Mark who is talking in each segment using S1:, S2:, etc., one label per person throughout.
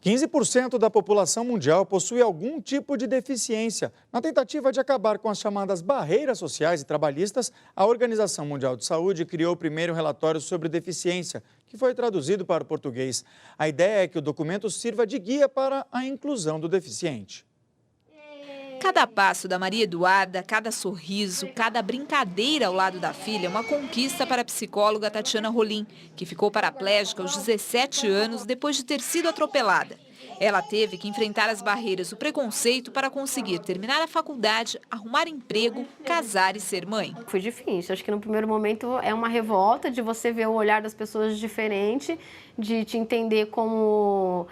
S1: 15% da população mundial possui algum tipo de deficiência. Na tentativa de acabar com as chamadas barreiras sociais e trabalhistas, a Organização Mundial de Saúde criou o primeiro relatório sobre deficiência, que foi traduzido para o português. A ideia é que o documento sirva de guia para a inclusão do deficiente.
S2: Cada passo da Maria Eduarda, cada sorriso, cada brincadeira ao lado da filha é uma conquista para a psicóloga Tatiana Rolim, que ficou paraplégica aos 17 anos depois de ter sido atropelada. Ela teve que enfrentar as barreiras do preconceito para conseguir terminar a faculdade, arrumar emprego, casar e ser mãe.
S3: Foi difícil. Acho que no primeiro momento é uma revolta de você ver o olhar das pessoas diferente, de te entender como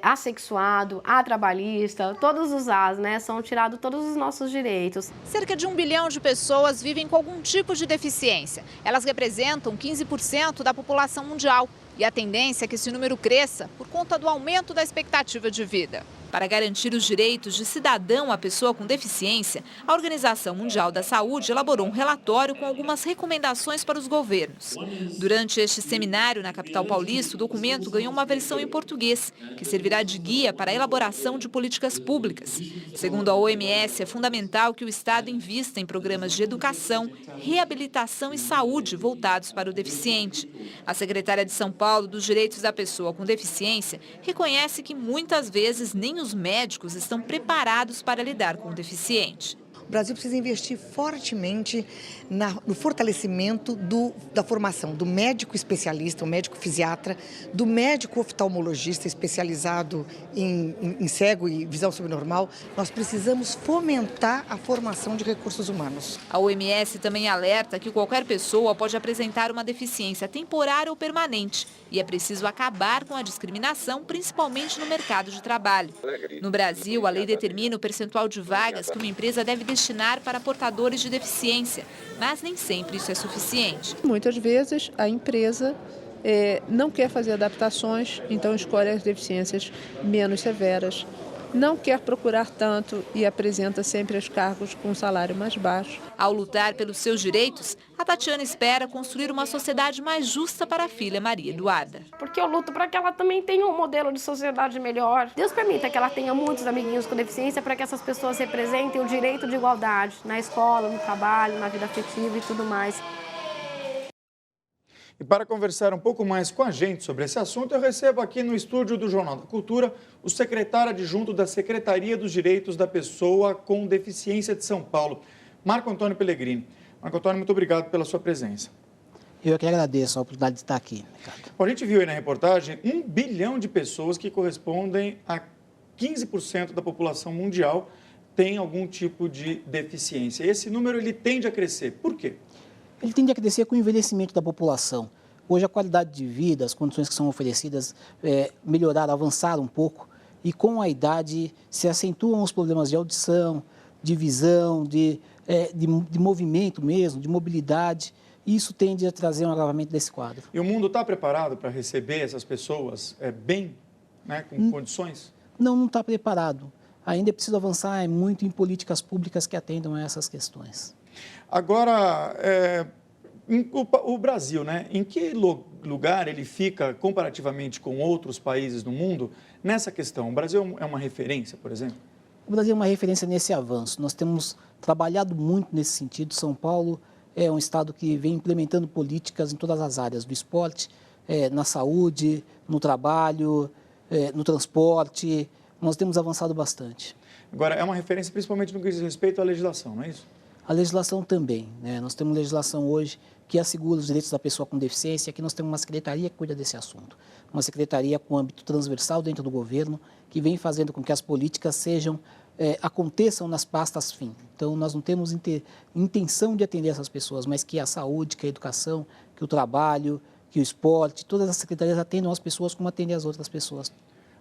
S3: assexuado, atrabalhista, todos os As, né? São tirados todos os nossos direitos.
S2: Cerca de 1 bilhão de pessoas vivem com algum tipo de deficiência. Elas representam 15% da população mundial. E a tendência é que esse número cresça por conta do aumento da expectativa de vida. Para garantir os direitos de cidadão à pessoa com deficiência, a Organização Mundial da Saúde elaborou um relatório com algumas recomendações para os governos. Durante este seminário na capital paulista, o documento ganhou uma versão em português, que servirá de guia para a elaboração de políticas públicas. Segundo a OMS, é fundamental que o Estado invista em programas de educação, reabilitação e saúde voltados para o deficiente. A secretária de São Paulo dos Direitos da Pessoa com Deficiência reconhece que muitas vezes nem os médicos estão preparados para lidar com o deficiente.
S4: O Brasil precisa investir fortemente no fortalecimento da formação do médico especialista, o médico fisiatra, do médico oftalmologista especializado em cego e visão subnormal. Nós precisamos fomentar a formação de recursos humanos.
S2: A OMS também alerta que qualquer pessoa pode apresentar uma deficiência temporária ou permanente e é preciso acabar com a discriminação, principalmente no mercado de trabalho. No Brasil, a lei determina o percentual de vagas que uma empresa deve destinar para portadores de deficiência, mas nem sempre isso é suficiente.
S5: Muitas vezes a empresa não quer fazer adaptações, então escolhe as deficiências menos severas, não quer procurar tanto e apresenta sempre os cargos com um salário mais baixo.
S2: Ao lutar pelos seus direitos, a Tatiana espera construir uma sociedade mais justa para a filha Maria Eduarda.
S3: Porque eu luto para que ela também tenha um modelo de sociedade melhor. Deus permita que ela tenha muitos amiguinhos com deficiência para que essas pessoas representem o direito de igualdade na escola, no trabalho, na vida afetiva e tudo mais.
S1: E para conversar um pouco mais com a gente sobre esse assunto, eu recebo aqui no estúdio do Jornal da Cultura o secretário adjunto da Secretaria dos Direitos da Pessoa com Deficiência de São Paulo, Marco Antônio Pellegrini. Marco Antônio, muito obrigado pela sua presença.
S6: Eu que agradeço a oportunidade de estar aqui, Ricardo.
S1: Bom, a gente viu aí na reportagem 1 bilhão de pessoas que correspondem a 15% da população mundial tem algum tipo de deficiência. Esse número ele tende a crescer. Por quê?
S6: Ele tende a crescer com o envelhecimento da população. Hoje a qualidade de vida, as condições que são oferecidas melhoraram, avançaram um pouco e com a idade se acentuam os problemas de audição, de visão, de movimento mesmo, de mobilidade. E isso tende a trazer um agravamento desse quadro.
S1: E o mundo está preparado para receber essas pessoas bem, né, com condições?
S6: Não está preparado. Ainda é preciso avançar muito em políticas públicas que atendam a essas questões.
S1: Agora, o Brasil, né? Em que lugar ele fica comparativamente com outros países do mundo nessa questão? O Brasil é uma referência, por exemplo?
S6: O Brasil é uma referência nesse avanço. Nós temos trabalhado muito nesse sentido. São Paulo é um estado que vem implementando políticas em todas as áreas do esporte, na saúde, no trabalho, no transporte. Nós temos avançado bastante.
S1: Agora, é uma referência principalmente no que diz respeito à legislação, não é isso?
S6: A legislação também, né? Nós temos legislação hoje que assegura os direitos da pessoa com deficiência. Aqui nós temos uma secretaria que cuida desse assunto. Uma secretaria com âmbito transversal dentro do governo, que vem fazendo com que as políticas aconteçam nas pastas fim. Então, nós não temos intenção de atender essas pessoas, mas que a saúde, que a educação, que o trabalho, que o esporte, todas as secretarias atendam as pessoas como atendem as outras pessoas.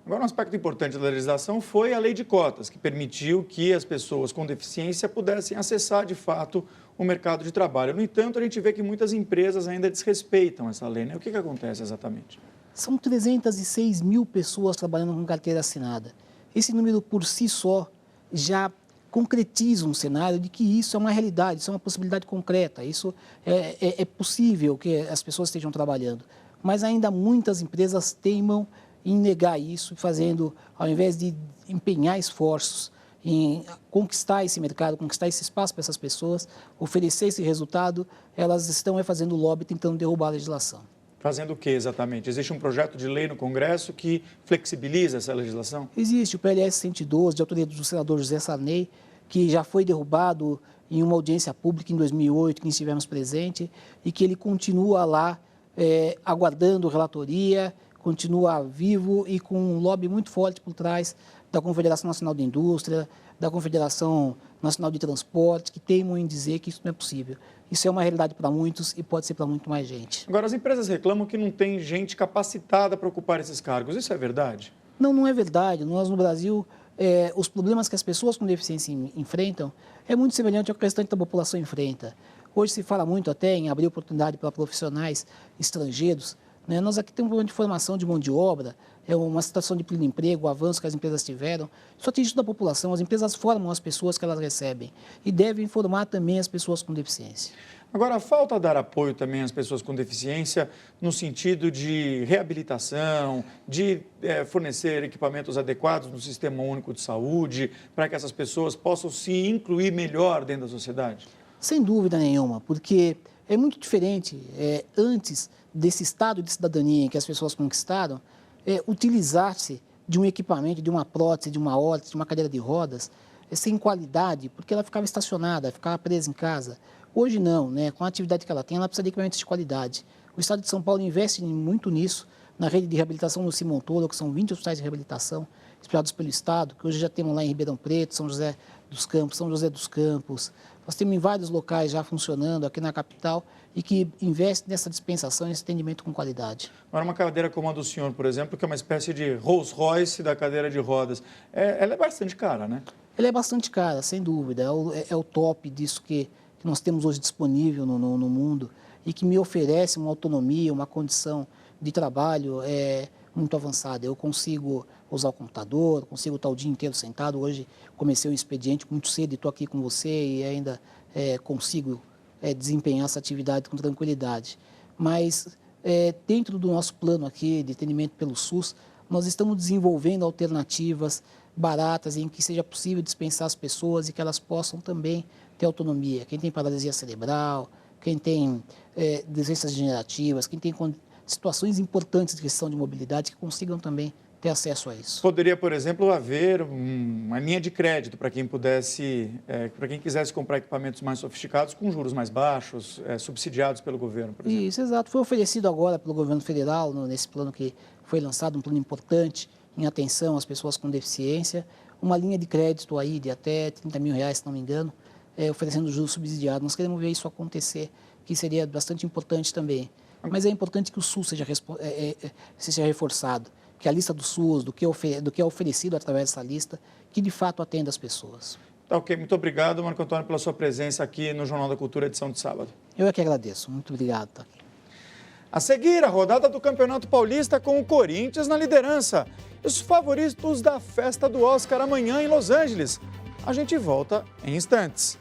S1: Agora, um aspecto importante da legislação foi a lei de cotas, que permitiu que as pessoas com deficiência pudessem acessar, de fato, o mercado de trabalho. No entanto, a gente vê que muitas empresas ainda desrespeitam essa lei, né? O que acontece exatamente?
S6: São 306 mil pessoas trabalhando com carteira assinada. Esse número, por si só, já concretiza um cenário de que isso é uma realidade, isso é uma possibilidade concreta, isso é possível que as pessoas estejam trabalhando. Mas ainda muitas empresas teimam em negar isso, fazendo, ao invés de empenhar esforços em conquistar esse mercado, conquistar esse espaço para essas pessoas, oferecer esse resultado, elas estão fazendo lobby tentando derrubar a legislação.
S1: Fazendo o que exatamente? Existe um projeto de lei no Congresso que flexibiliza essa legislação?
S6: Existe o PLS 112, de autoria do senador José Sarney, que já foi derrubado em uma audiência pública em 2008, que estivemos presentes, e que ele continua lá aguardando relatoria, continua vivo e com um lobby muito forte por trás da Confederação Nacional de Indústria, da Confederação Nacional de Transporte, que teimam em dizer que isso não é possível. Isso é uma realidade para muitos e pode ser para muito mais gente.
S1: Agora, as empresas reclamam que não tem gente capacitada para ocupar esses cargos. Isso é verdade?
S6: Não, não é verdade. Nós, no Brasil, os problemas que as pessoas com deficiência enfrentam é muito semelhante ao que o restante da população enfrenta. Hoje se fala muito até em abrir oportunidade para profissionais estrangeiros. Nós aqui temos um problema de formação de mão de obra, é uma situação de pleno emprego, o avanço que as empresas tiveram. Isso atinge toda a população, as empresas formam as pessoas que elas recebem e devem formar também as pessoas com deficiência.
S1: Agora, falta dar apoio também às pessoas com deficiência no sentido de reabilitação, de fornecer equipamentos adequados no Sistema Único de Saúde, para que essas pessoas possam se incluir melhor dentro da sociedade?
S6: Sem dúvida nenhuma, porque é muito diferente antes desse estado de cidadania que as pessoas conquistaram, utilizar-se de um equipamento, de uma prótese, de uma órtese, de uma cadeira de rodas, sem qualidade, porque ela ficava estacionada, ficava presa em casa. Hoje não, com a atividade que ela tem, ela precisa de equipamentos de qualidade. O Estado de São Paulo investe muito nisso, na rede de reabilitação no Simão Toro, que são 20 hospitais de reabilitação espalhados pelo Estado, que hoje já temos lá em Ribeirão Preto, São José dos Campos, São José dos Campos. Nós temos em vários locais já funcionando aqui na capital e que investe nessa dispensação, nesse atendimento com qualidade.
S1: Agora, uma cadeira como a do senhor, por exemplo, que é uma espécie de Rolls Royce da cadeira de rodas, ela é bastante cara, né?
S6: Ela é bastante cara, sem dúvida. É o top disso que nós temos hoje disponível no mundo e que me oferece uma autonomia, uma condição de trabalho muito avançada. Eu consigo usar o computador, consigo estar o dia inteiro sentado. Hoje comecei o expediente muito cedo e estou aqui com você e ainda consigo desempenhar essa atividade com tranquilidade. Mas dentro do nosso plano aqui de atendimento pelo SUS, nós estamos desenvolvendo alternativas baratas em que seja possível dispensar as pessoas e que elas possam também ter autonomia. Quem tem paralisia cerebral, quem tem doenças degenerativas, quem tem situações importantes de questão de mobilidade, que consigam também ter acesso a isso.
S1: Poderia, por exemplo, haver uma linha de crédito para quem quisesse comprar equipamentos mais sofisticados com juros mais baixos, subsidiados pelo governo, por exemplo.
S6: Isso, exato. Foi oferecido agora pelo governo federal, nesse plano que foi lançado, um plano importante em atenção às pessoas com deficiência, uma linha de crédito aí de até R$30 mil, se não me engano, oferecendo juros subsidiados. Nós queremos ver isso acontecer, que seria bastante importante também. Mas é importante que o SUS seja reforçado, que a lista do SUS, do que é oferecido através dessa lista, que de fato atenda as pessoas.
S1: Tá ok, muito obrigado, Marco Antônio, pela sua presença aqui no Jornal da Cultura, edição de sábado.
S6: Eu é que agradeço, muito obrigado. Tá aqui.
S1: A seguir, a rodada do Campeonato Paulista com o Corinthians na liderança. Os favoritos da festa do Oscar amanhã em Los Angeles. A gente volta em instantes.